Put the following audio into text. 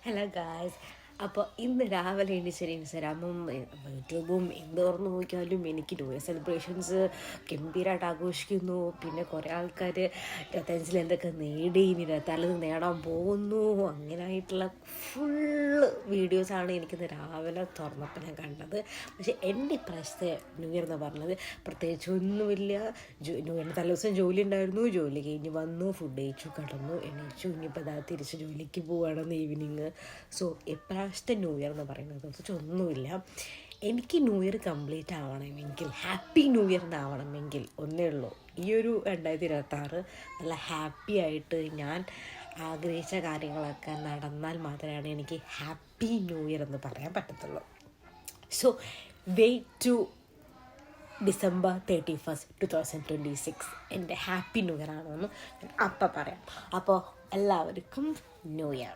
Hello guys. അപ്പോൾ ഇന്ന് രാവിലെ എണീച്ചൊരു ഇൻസ്റ്റാഗ്രാമും യൂട്യൂബും എന്ത് തുറന്നു നോക്കിയാലും എനിക്ക് ന്യൂ ഇയർ സെലിബ്രേഷൻസ് ഗംഭീരമായിട്ട് ആഘോഷിക്കുന്നു. പിന്നെ കുറേ ആൾക്കാർ 25 എന്തൊക്കെ നേടി, ഇനി 26 നേടാൻ പോകുന്നു, അങ്ങനെയായിട്ടുള്ള ഫുള്ള് വീഡിയോസാണ് എനിക്കിന്ന് രാവിലെ തുറന്നപ്പോൾ ഞാൻ കണ്ടത്. പക്ഷേ എൻ്റെ ഇപ്രാവശ്യത്തെ ന്യൂ ഇയർ എന്ന് പറഞ്ഞത് പ്രത്യേകിച്ച് ഒന്നുമില്ല. ന്യൂ ഇയറിന് തലേദിവസം ജോലി ഉണ്ടായിരുന്നു, ജോലി കഴിഞ്ഞ് വന്നു, ഫുഡ് കഴിച്ചു, കിടന്നു, എണീച്ചു, ഇനിയിപ്പോൾ ഇതാ തിരിച്ച് ജോലിക്ക് പോവുകയാണെന്ന് ഈവനിങ്. സോ ഇപ്രാവശ്യത്തെ ന്യൂ ഇയർ എന്ന് പറയുന്നത് കുറിച്ച് ഒന്നുമില്ല. എനിക്ക് ന്യൂ ഇയർ കംപ്ലീറ്റ് ആവണമെങ്കിൽ, ഹാപ്പി ന്യൂ ഇയർ എന്നാവണമെങ്കിൽ ഒന്നേ ഉള്ളൂ, ഈ ഒരു 2026 നല്ല ഹാപ്പി ആയിട്ട് ഞാൻ ആഗ്രഹിച്ച കാര്യങ്ങളൊക്കെ നടന്നാൽ മാത്രമാണ് എനിക്ക് ഹാപ്പി ന്യൂ ഇയർ എന്ന് പറയാൻ പറ്റത്തുള്ളൂ. So wait to December 31st, 2026 എൻ്റെ ഹാപ്പി ന്യൂ ഇയർ ആണെന്ന് ഞാൻ അപ്പം പറയാം. അപ്പോൾ എല്ലാവർക്കും ന്യൂ ഇയർ.